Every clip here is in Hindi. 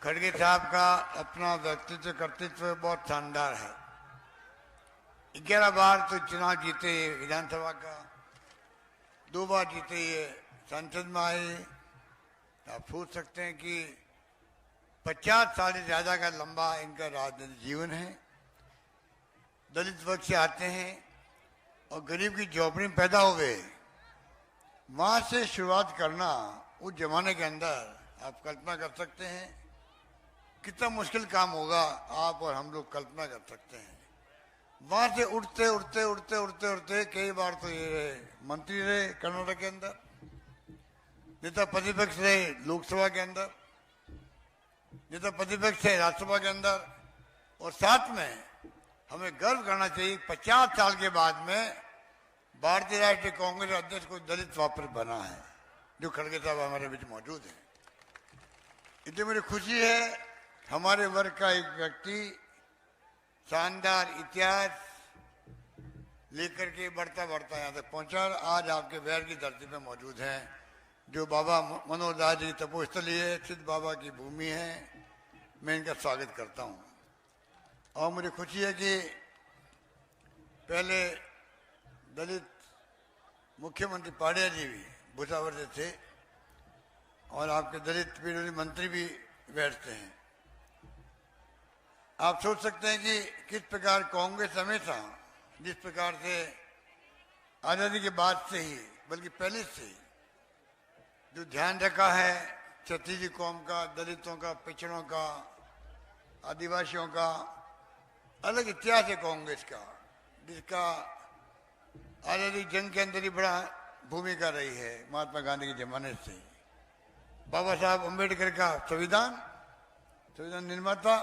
खड़गे साहब का अपना व्यक्तित्व कर्तृत्व बहुत शानदार है। 11 बार तो चुनाव जीते ये विधानसभा का, 2 बार जीते ये संसद में आए। आप सोच सकते हैं कि 50 साल से ज्यादा का लंबा इनका राजनीतिक जीवन है। दलित वर्ग से आते हैं और गरीब की झोपड़ी में पैदा हुए। वहां से शुरुआत करना उस जमाने के अंदर आप कल्पना कर सकते हैं कितना मुश्किल काम होगा। आप और हम लोग कल्पना कर सकते हैं। वहां से उठते उठते उठते उठते उठते कई बार तो ये मंत्री रहे कर्नाटक के अंदर, नेता प्रतिपक्ष रहे लोकसभा के अंदर, नेता प्रतिपक्ष है राज्यसभा के अंदर। और साथ में हमें गर्व करना चाहिए 50 साल के बाद में भारतीय राष्ट्रीय कांग्रेस अध्यक्ष को दलित वापस बना है, जो खड़गे साहब हमारे बीच मौजूद है। इसलिए मुझे खुशी है हमारे वर्ग का एक व्यक्ति शानदार इतिहास लेकर के बढ़ता बढ़ता यहाँ तक पहुंचा। आज आपके बैर की धरती पे मौजूद हैं, जो बाबा मनोहर दास जी तपोस्थली है, सिद्ध बाबा की भूमि है। मैं इनका स्वागत करता हूँ। और मुझे खुशी है कि पहले दलित मुख्यमंत्री पाड़िया जी भी भुसावर से थे और आपके दलित विरोधी मंत्री भी बैठते हैं। आप सोच सकते हैं कि किस प्रकार कांग्रेस हमेशा जिस प्रकार से आजादी के बाद से ही बल्कि पहले से जो ध्यान रखा है क्षत्रिय कौम का, दलितों का, पिछड़ों का, आदिवासियों का अलग इतिहास है कांग्रेस का, जिसका आजादी जंग के अंदर ही बड़ा भूमिका रही है महात्मा गांधी के जमाने से। बाबा साहब अम्बेडकर का संविधान निर्माता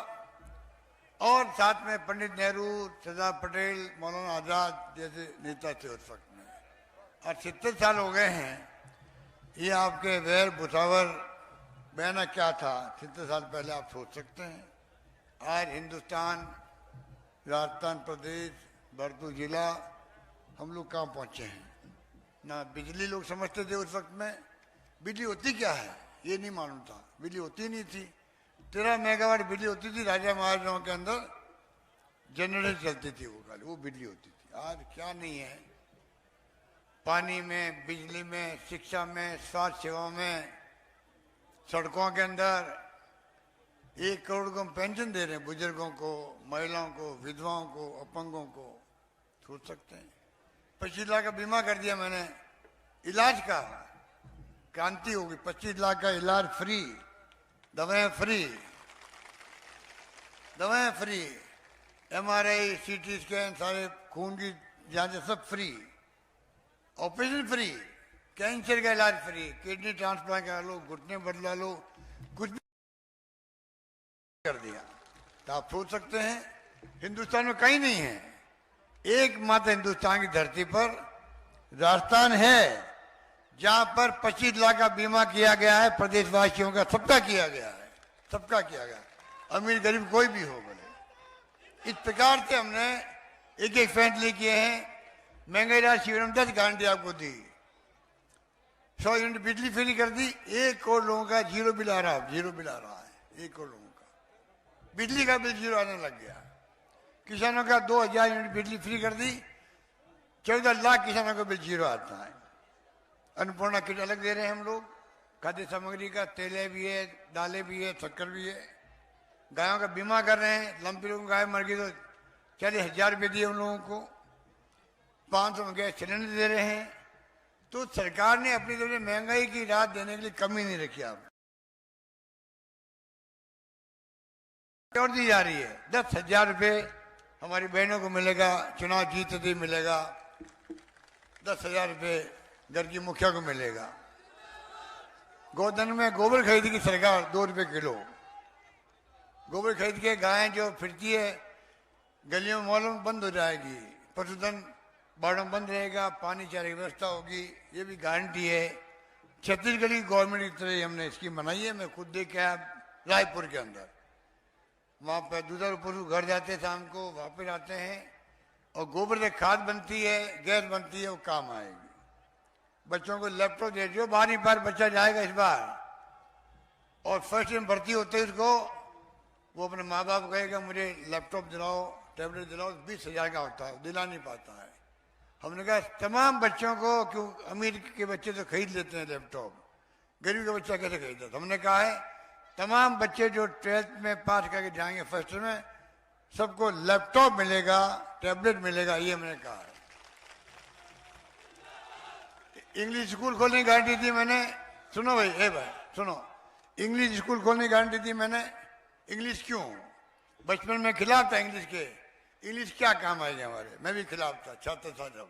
और साथ में पंडित नेहरू, सरदार पटेल, मौलाना आजाद जैसे नेता थे उस वक्त में। और 70 साल हो गए हैं। ये आपके वैर भुसावर बयाना क्या था 70 साल पहले, आप सोच सकते हैं। आज हिंदुस्तान, राजस्थान प्रदेश, भरतपुर जिला, हम लोग कहाँ पहुंचे हैं। ना बिजली लोग समझते थे उस वक्त में, बिजली होती क्या है ये नहीं मालूम था। बिजली होती नहीं थी। 13 मेगावाट बिजली होती थी राजा महाराजाओं के अंदर, जनरेटर चलती थी वो बिजली होती थी। आज क्या नहीं है, पानी में, बिजली में, शिक्षा में, स्वास्थ्य सेवाओं में, सड़कों के अंदर 1 करोड़ को हम पेंशन दे रहे हैं बुजुर्गों को, महिलाओं को, विधवाओं को, अपंगों को। सोच सकते हैं 25 लाख का बीमा कर दिया मैंने, इलाज का क्रांति होगी। 25 लाख का इलाज फ्री, दवाएं फ्री, MRI, CT स्कैन, सारे खून की जांच सब फ्री, ऑपरेशन फ्री, कैंसर का इलाज फ्री, किडनी ट्रांसप्लांट करा लो, घुटने बदला लो, कुछ भी कर दिया। तो आप सोच सकते हैं हिंदुस्तान में कहीं नहीं है, एकमात्र हिंदुस्तान की धरती पर राजस्थान है जहां पर 25 लाख का बीमा किया गया है प्रदेशवासियों का। सबका किया गया है, सबका किया गया, अमीर गरीब कोई भी हो बोले। इस प्रकार से हमने एक फैसले किए हैं। महंगाई राशि 10 गारंटी आपको दी, 100 यूनिट बिजली फ्री कर दी। 1 करोड़ लोगों का जीरो बिल आ रहा है 1 करोड़ लोगों का बिजली का बिल जीरो आने लग गया। किसानों का 2000 यूनिट बिजली फ्री कर दी, 14 लाख किसानों का बिल जीरो आता है। अन्नपूर्णा किट अलग दे रहे हैं हम लोग, खाद्य सामग्री का, तेलें भी है, दालें भी है, शक्कर भी है। गायों का बीमा कर रहे हैं, लंपी लोगों गाय मर गई तो 40,000 रुपये दिए उन लोगों को, 500 में गैस सिलेंडर दे रहे हैं। तो सरकार ने अपनी तरफ से महंगाई की राहत देने के लिए कमी नहीं रखी। आप और दी जा रही है 10,000 रुपये हमारी बहनों को मिलेगा, चुनाव जीतते ही मिलेगा। 10,000 रुपये घर की मुखिया को मिलेगा। गोधन में गोबर खरीदेगी सरकार 2 रुपये किलो। गोबर खरीद के गायें जो फिरती है गलियों में मॉलों में बंद हो जाएगी, पशुधन बाड़ों में बंद रहेगा, पानी चारे की व्यवस्था होगी। ये भी गारंटी है। छत्तीसगढ़ की गवर्नमेंट की तरह हमने स्कीम बनाई है। मैं खुद देख के आया रायपुर के अंदर, वहाँ पर दूसरा पशु घर जाते हैं, शाम को वापस आते हैं और गोबर से खाद बनती है, गैस बनती है, वो काम आएगी। बच्चों को लैपटॉप दे दो, 12वीं बार बच्चा जाएगा इस बार और फर्स्ट में भर्ती होते ही उसको वो अपने माँ बाप कहेगा मुझे लैपटॉप दिलाओ, टैबलेट दिलाओ, 20,000 का होता है, दिला नहीं पाता है। हमने कहा तमाम बच्चों को, क्यों अमीर के बच्चे तो खरीद लेते हैं लैपटॉप, गरीब का बच्चा कैसे खरीदता? हमने कहा है तमाम बच्चे जो 12th में पास करके जाएंगे फर्स्ट में, सबको लैपटॉप मिलेगा, टैबलेट मिलेगा, ये हमने कहा है। इंग्लिश स्कूल खोलने की गारंटी दी मैंने, सुनो भाई, भाई सुनो, इंग्लिश स्कूल खोलने की गारंटी दी मैंने। इंग्लिश क्यों? बचपन में खिलाफ था इंग्लिश के, इंग्लिश क्या काम आएगी हमारे, मैं भी खिलाफ था, छात्र था जब।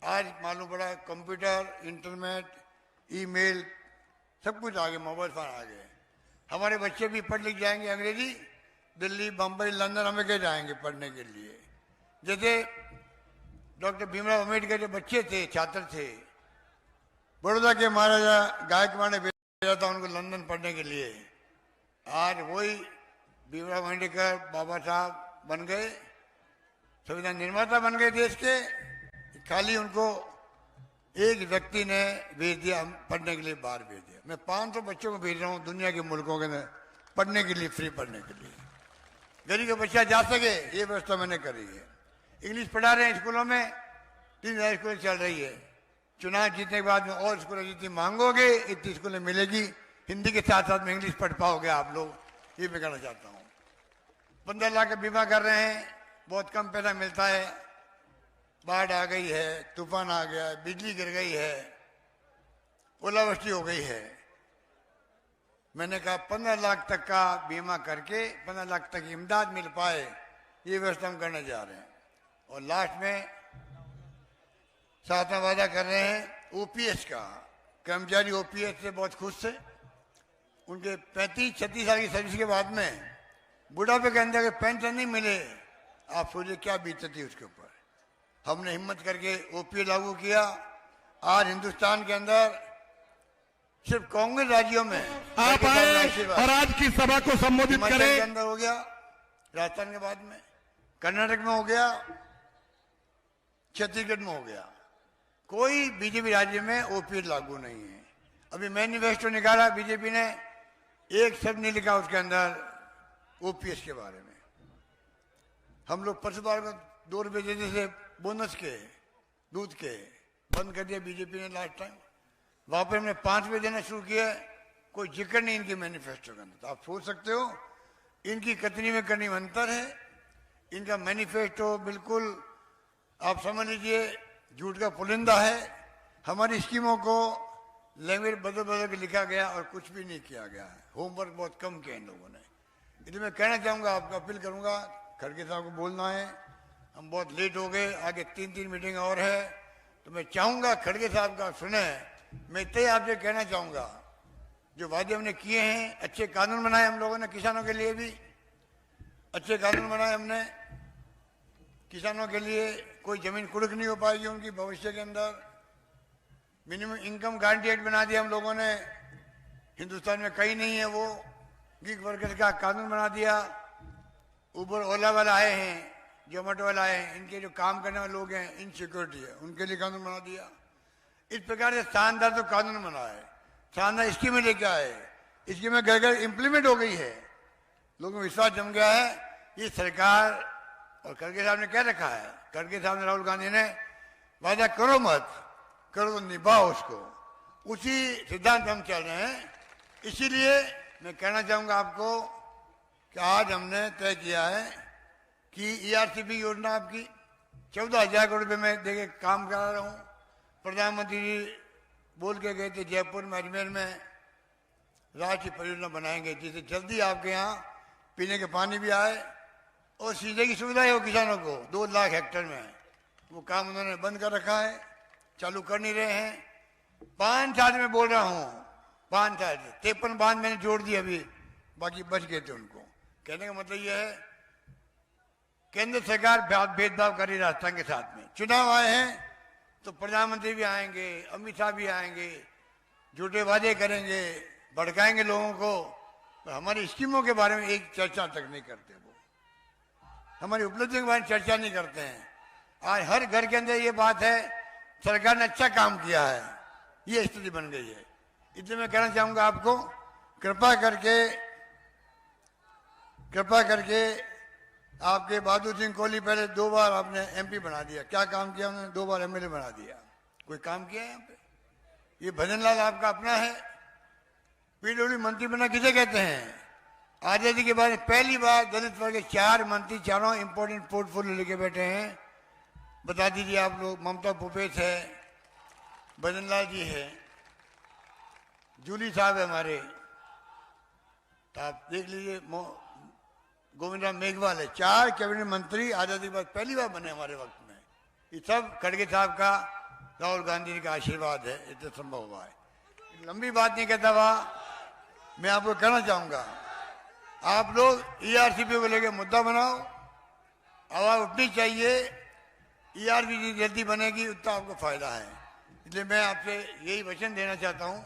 आज मालूम पड़ा कंप्यूटर, इंटरनेट, ईमेल, सब कुछ आ गया, मोबाइल फोन आ गए। हमारे बच्चे भी पढ़ लिख जाएंगे अंग्रेजी, दिल्ली, बम्बई, लंदन हमें क्या जाएंगे पढ़ने के लिए। जैसे डॉक्टर भीमराव अम्बेडकर के बच्चे थे, छात्र थे, बड़ौदा के महाराजा गायकवाड़ ने भेजा था उनको लंदन पढ़ने के लिए। आज वही भीमराव अम्बेडकर बाबा साहब बन गए, संविधान निर्माता बन गए देश के। खाली उनको एक व्यक्ति ने भेज दिया पढ़ने के लिए, बाहर भेज दिया। मैं 500 बच्चों को भेज रहा हूँ दुनिया के मुल्कों के अंदर पढ़ने के लिए, फ्री पढ़ने के लिए, गरीब का बच्चा जा सके, ये व्यवस्था मैंने करी है। इंग्लिश पढ़ा रहे हैं स्कूलों में, 3,000 स्कूलें चल रही है। चुनाव जीतने के बाद में और स्कूलें जितनी मांगोगे इतनी स्कूलें मिलेगी। हिंदी के साथ साथ में इंग्लिश पढ़ पाओगे आप लोग, ये मैं कहना चाहता हूँ। 15 लाख का बीमा कर रहे हैं, बहुत कम पैसा मिलता है। बाढ़ आ गई है, तूफान आ गया है, बिजली गिर गई है, ओलावृष्टि हो गई है। मैंने कहा 15 लाख तक का बीमा करके 15 लाख तक इमदाद मिल पाए, ये व्यवस्था हम करने जा रहे हैं। और लास्ट में साथ में वादा कर रहे हैं ओपीएस का। कर्मचारी ओपीएस से बहुत खुश थे। उनके 35-36 साल की सर्विस के बाद में बुढ़ापे के अंदर पेंशन नहीं मिले, आप सोचिए क्या बीतती उसके ऊपर। हमने हिम्मत करके ओपीएस लागू किया। आज हिंदुस्तान के अंदर सिर्फ कांग्रेस राज्यों में आप आए और आज की सभा को संबोधित करें। के अंदर हो गया, राजस्थान के बाद में कर्नाटक में हो गया, छत्तीसगढ़ में हो गया। कोई बीजेपी राज्य में ओपीएस लागू नहीं है। अभी मैनिफेस्टो निकाला बीजेपी ने, एक शब्द नहीं लिखा उसके अंदर ओपीएस के बारे में। हम लोग पशुपालन को 2 रुपये देते थे बोनस के, दूध के, बंद कर दिया बीजेपी ने लास्ट टाइम। वहां पर हमने 5 रुपये देना शुरू किया, कोई जिक्र नहीं इनके मैनिफेस्टो के अंदर। तो आप सोच सकते हो इनकी कतनी में करनी में अंतर है। इनका मैनिफेस्टो बिल्कुल आप समझ लीजिए झूठ का पुलिंदा है। हमारी स्कीमों को लैंग्वेज बदल बदल के लिखा गया और कुछ भी नहीं किया गया है। होमवर्क बहुत कम किया इन लोगों ने। इसलिए मैं कहना चाहूँगा, आपको अपील करूँगा, खड़गे साहब को बोलना है, हम बहुत लेट हो गए, आगे 3 मीटिंग और है, तो मैं चाहूँगा खड़गे साहब का सुने। मैं इतना ही आपसे कहना चाहूँगा, जो वादे हमने किए हैं, अच्छे कानून बनाए हम लोगों ने, किसानों के लिए भी अच्छे कानून बनाए हमने। किसानों के लिए कोई जमीन कुड़क नहीं हो पाएगी उनकी भविष्य के अंदर। मिनिमम इनकम गारंटी एक्ट बना दिया हम लोगों ने, हिंदुस्तान में कहीं नहीं है वो। गिग वर्कर्स का कानून बना दिया। उबर ओला वाला आए हैं, जोमेटो वाला आए हैं, इनके जो काम करने वाले लोग हैं, इनसिक्योरिटी है, उनके लिए कानून बना दिया। इस प्रकार से शानदार तो कानून बना है, शानदार स्कीमें लेके आए, स्कीमें घर घर इम्प्लीमेंट हो गई है, लोगों में विश्वास जम गया है। ये सरकार और खड़गे साहब ने कह रखा है, खड़गे साहब ने, राहुल गांधी ने, वादा करो मत, करो तो निभाओ उसको। उसी सिद्धांत हम चल रहे हैं। इसीलिए मैं कहना चाहूँगा आपको कि आज हमने तय किया है कि ईआरसीपी योजना आपकी 14,000 करोड़ रुपये में देके काम करा रहा हूँ। प्रधानमंत्री जी बोल के गए थे जयपुर में, अजमेर में राष्ट्रीय परियोजना बनाएंगे, जिससे जल्दी आपके यहाँ पीने के पानी भी आए और सीधे की सुविधा हो किसानों को। 2 लाख हेक्टेयर में वो काम उन्होंने बंद कर रखा है, चालू कर नहीं रहे हैं। 5 साल में बोल रहा हूँ, 5 साल से 53 बांध मैंने जोड़ दिए, अभी बाकी बच गए थे। उनको कहने का मतलब यह है, केंद्र सरकार भेदभाव कर रही राजस्थान के साथ में। चुनाव आए हैं तो प्रधानमंत्री भी आएंगे, अमित शाह भी आएंगे, झूठे वादे करेंगे, भड़काएंगे लोगों को, पर हमारी स्कीमों के बारे में एक चर्चा तक नहीं करते। वो हमारी उपलब्धियों के बारे में चर्चा नहीं करते हैं। आज हर घर के अंदर ये बात है, सरकार ने अच्छा काम किया है, ये स्थिति बन गई है। इसलिए मैं कहना चाहूँगा आपको, कृपा करके आपके बहादुर सिंह कोहली पहले 2 बार आपने एमपी बना दिया, क्या काम किया उन्होंने? 2 बार एमएलए बना दिया, कोई काम किया यहाँ पे? ये भजन लाल आपका अपना है। पीडब्ल्यू मंत्री बना किसे कहते हैं? आजादी के बाद पहली बार दलित वर्ग के 4 मंत्री, चारों इंपॉर्टेंट पोर्टफोलियो लेके बैठे हैं। बता दीजिए आप लोग। ममता भूपेश है, भजन लाल जी है, जूली साहब है हमारे, तो आप देख लीजिए, गोविंद राम मेघवाल है। 4 कैबिनेट मंत्री आजादी के बाद पहली बार बने हमारे वक्त में। ये सब खड़गे साहब का, राहुल गांधी जी का आशीर्वाद है, इतना संभव हुआ है। लंबी बात नहीं कहता हुआ मैं आपको कहना चाहूंगा, आप लोग ईआरसीपी को लेकर मुद्दा बनाओ, आवाज उठनी चाहिए। ईआरसीपी जल्दी बनेगी उतना आपको फायदा है। इसलिए मैं आपसे यही वचन देना चाहता हूँ,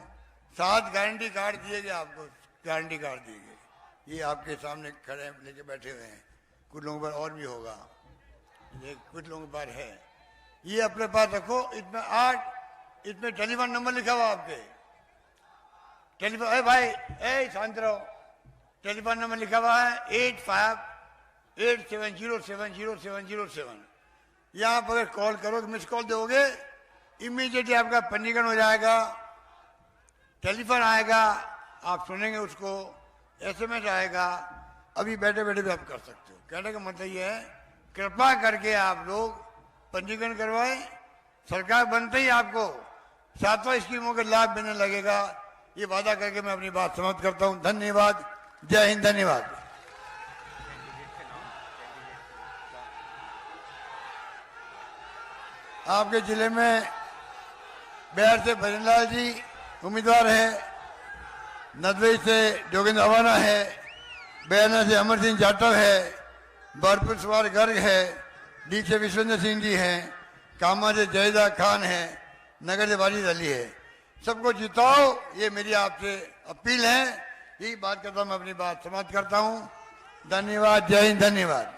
7 गारंटी कार्ड दिए गए आपको, गारंटी कार्ड दिए गए, ये आपके सामने खड़े लेके बैठे हुए हैं। कुछ लोगों पर और भी होगा, ये कुछ लोगों के पास है, ये अपने पास रखो। इसमें टेलीफोन नंबर लिखा हुआ आपके, टेलीफोन, ए भाई ए शांत रहो, टेलीफोन नंबर लिखा हुआ है 8587070707। यहाँ पर अगर कॉल करो तो मिस कॉल दोगे, इमीडिएटली आपका पंजीकरण हो जाएगा, टेलीफोन आएगा, आप सुनेंगे उसको, एसएमएस आएगा, अभी बैठे बैठे भी आप कर सकते हो। कहने का मतलब ये है, कृपा करके आप लोग पंजीकरण करवाएं। सरकार बनते ही आपको 7वां स्कीमों का लाभ मिलने लगेगा, ये वादा करके मैं अपनी बात समाप्त करता हूं। धन्यवाद, जय हिंद, धन्यवाद। आपके जिले में बिहार से भजन लाल जी उम्मीदवार है, नदवई से जोगिंद्र अवाना है, बयाना से अमर सिंह जाटव है, बरपुर सवार गर्ग है, डी से विश्वेंद्र सिंह जी हैं, कामा से जयदा खान है, नगर से वाजिद अली है। सबको जिताओ, ये मेरी आपसे अपील है। यही बात करता मैं अपनी बात समाप्त करता हूँ। धन्यवाद, जय हिंद, धन्यवाद।